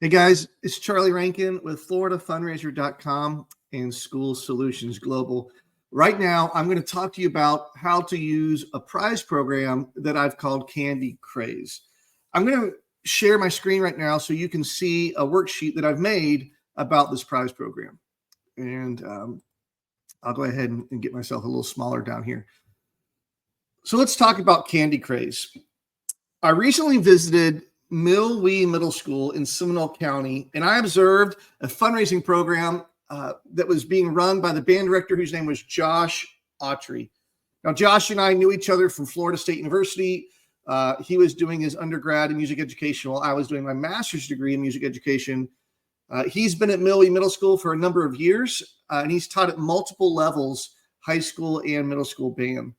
Hey guys, it's Charlie Rankin with FloridaFundraiser.com and School Solutions Global. Right now, I'm going to talk to you about how to use a prize program that I've called Craze. I'm going to share my screen right now so you can see a worksheet that I've made about this prize program. And I'll go ahead and get myself a little smaller down here. So let's talk about Craze. I recently visited Mill-Wee Middle School in Seminole County, and I observed a fundraising program that was being run by the band director whose name was Josh Autry. Now, Josh and I knew each other from Florida State University. He was doing his undergrad in music education while I was doing my master's degree in music education. He's been at Mill-Wee Middle School for a number of years, and he's taught at multiple levels, high school and middle school band.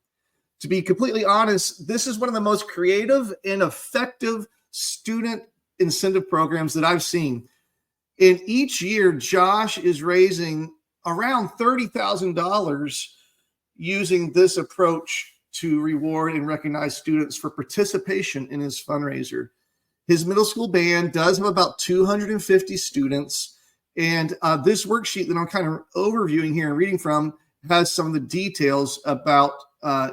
To be completely honest, this is one of the most creative and effective student incentive programs that I've seen. In each year, Josh is raising around $30,000 using this approach to reward and recognize students for participation in his fundraiser. His middle school band does have about 250 students, and this worksheet that I'm kind of overviewing here and reading from has some of the details about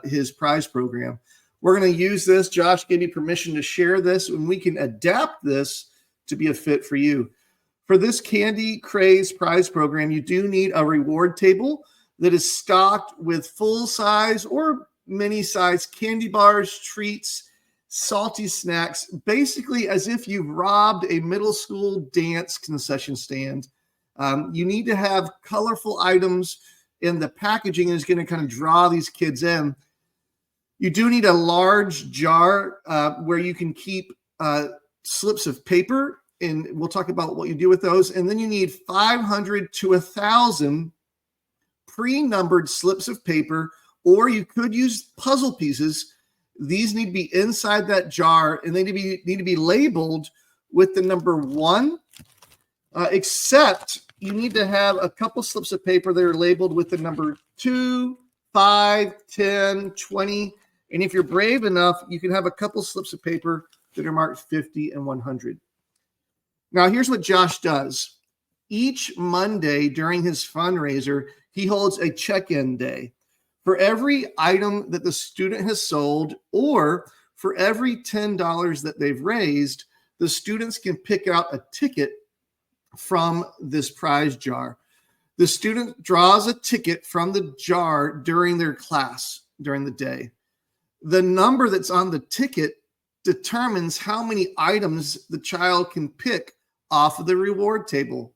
his prize program. We're going to use this. Josh gave me permission to share this, and we can adapt this to be a fit for you. For this Craze prize program, you do need a reward table that is stocked with full-size or mini-size candy bars, treats, salty snacks, basically as if you robbed a middle school dance concession stand. You need to have colorful items, and the packaging is going to kind of draw these kids in. You do need a large jar where you can keep slips of paper, and we'll talk about what you do with those. And then you need 500 to 1,000 pre-numbered slips of paper, or you could use puzzle pieces. These need to be inside that jar, and they need to be labeled with the number 1, except you need to have a couple slips of paper that are labeled with the number 2, 5, 10, 20. And if you're brave enough, you can have a couple slips of paper that are marked 50 and 100. Now, here's what Josh does. Each Monday during his fundraiser, he holds a check-in day. For every item that the student has sold, or for every $10 that they've raised, the students can pick out a ticket from this prize jar. The student draws a ticket from the jar during their class, during the day. The number that's on the ticket determines how many items the child can pick off of the reward table.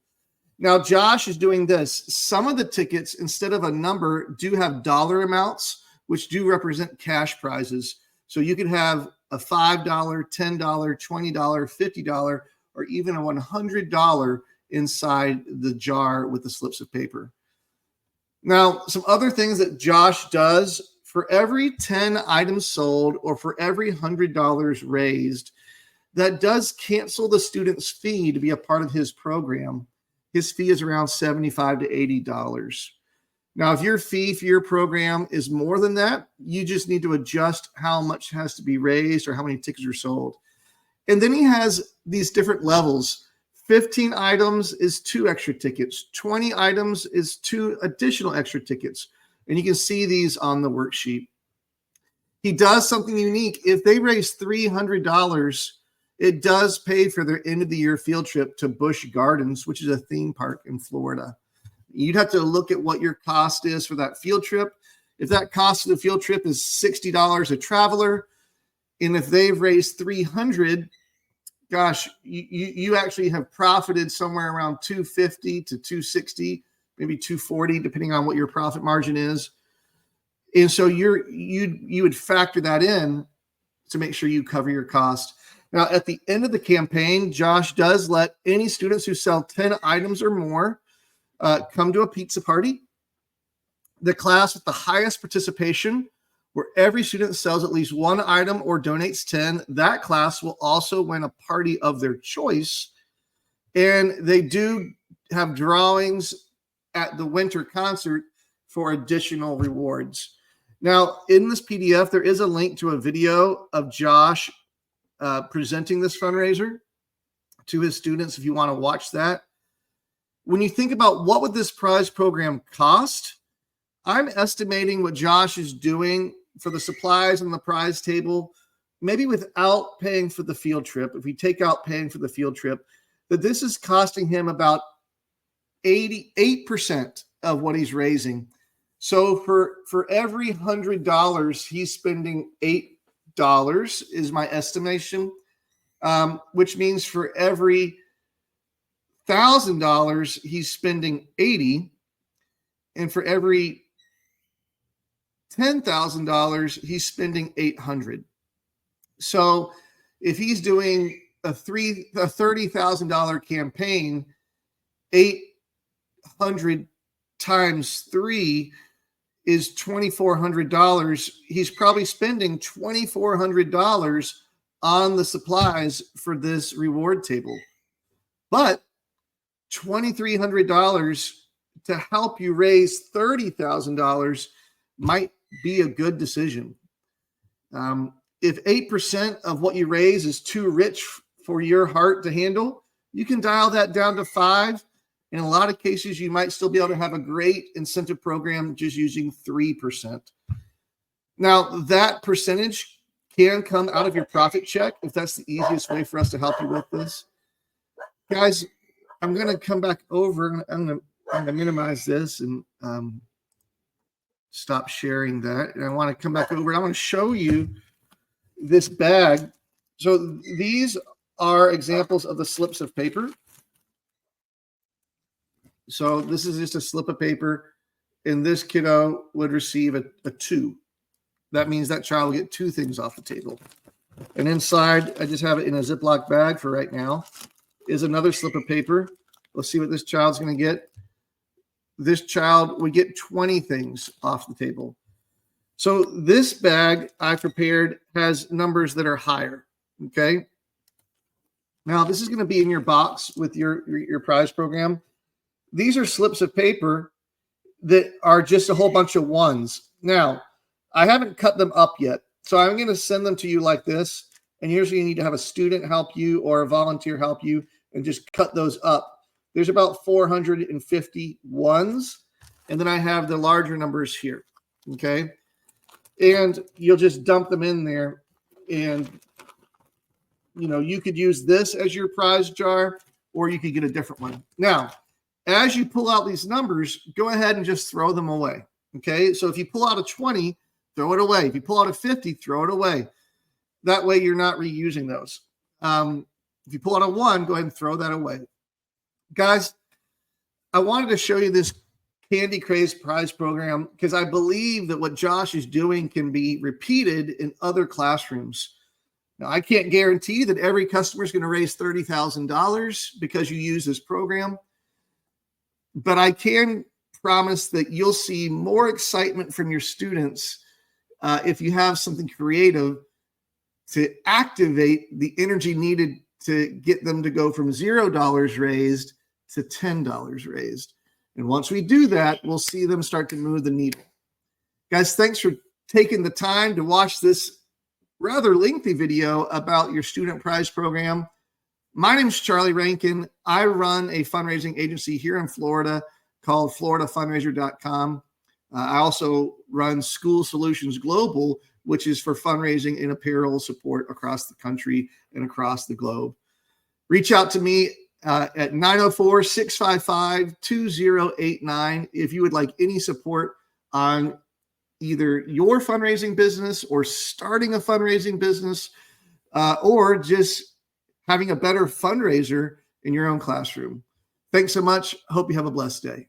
Now, Josh is doing this. Some of the tickets, instead of a number, do have dollar amounts, which do represent cash prizes. So you could have a $5, $10, $20, $50, or even a $100 inside the jar with the slips of paper. Now, some other things that Josh does: for every 10 items sold or for every $100 raised, that does cancel the student's fee to be a part of his program. His fee is around $75 to $80. Now, if your fee for your program is more than that, you just need to adjust how much has to be raised or how many tickets are sold. And then he has these different levels. 15 items is 2 extra tickets. 20 items is 2 additional extra tickets. And you can see these on the worksheet. He does something unique. If they raise $300, it does pay for their end of the year field trip to Busch Gardens, which is a theme park in Florida. You'd have to look at what your cost is for that field trip. If that cost of the field trip is $60 a traveler, and if they've raised $300, gosh, you actually have profited somewhere around $250 to $260, maybe $240, depending on what your profit margin is. And so you would factor that in to make sure you cover your cost. Now, at the end of the campaign, Josh does let any students who sell 10 items or more come to a pizza party. The class with the highest participation, where every student sells at least 1 item or donates 10, that class will also win a party of their choice. And they do have drawings at the winter concert for additional rewards. Now, in this PDF, there is a link to a video of Josh presenting this fundraiser. to his students if you want to watch that. When you think about what would this prize program cost, I'm estimating what Josh is doing for the supplies on the prize table, maybe without paying for the field trip, if we take out paying for the field trip, that this is costing him about 88% of what he's raising. So for every $100, he's spending $8 is my estimation, which means for every $1,000, he's spending 80, and for every $10,000, he's spending 800. So if he's doing a $30,000 campaign, 800 times 3 is $2,400. He's probably spending $2,400 on the supplies for this reward table. But $2,300 to help you raise $30,000 might be a good decision. If 8% of what you raise is too rich for your heart to handle, you can dial that down to 5. In a lot of cases, you might still be able to have a great incentive program just using 3%. Now, that percentage can come out of your profit check if that's the easiest way for us to help you with this. Guys, I'm going to come back over. I'm going to minimize this and stop sharing that. And I want to come back over. I want to show you this bag. So these are examples of the slips of paper. So this is just a slip of paper, and this kiddo would receive a 2. That means that child will get 2 things off the table. And inside, I just have it in a Ziploc bag for right now, is another slip of paper. Let's see what this child's going to get. This child would get 20 things off the table. So this bag I prepared has numbers that are higher, okay? Now, this is going to be in your box with your prize program. These are slips of paper that are just a whole bunch of 1s. Now, I haven't cut them up yet, so I'm going to send them to you like this, and usually you need to have a student help you or a volunteer help you and just cut those up. There's about 450 1s, and then I have the larger numbers here, okay? And you'll just dump them in there, and you could use this as your prize jar, or you could get a different one. Now, as you pull out these numbers, go ahead and just throw them away, okay? So if you pull out a 20, throw it away. If you pull out a 50, throw it away. That way you're not reusing those. If you pull out a 1, go ahead and throw that away. Guys, I wanted to show you this Candy Craze prize program because I believe that what Josh is doing can be repeated in other classrooms. Now, I can't guarantee that every customer is going to raise $30,000 because you use this program, but I can promise that you'll see more excitement from your students if you have something creative to activate the energy needed to get them to go from $0 raised to $10 raised. And once we do that, we'll see them start to move the needle. Guys, thanks for taking the time to watch this rather lengthy video about your student prize program. My name is Charlie Rankin. I run a fundraising agency here in Florida called FloridaFundraiser.com. I also run School Solutions Global, which is for fundraising and apparel support across the country and across the globe. Reach out to me at 904-655-2089 if you would like any support on either your fundraising business or starting a fundraising business or just having a better fundraiser in your own classroom. Thanks so much. Hope you have a blessed day.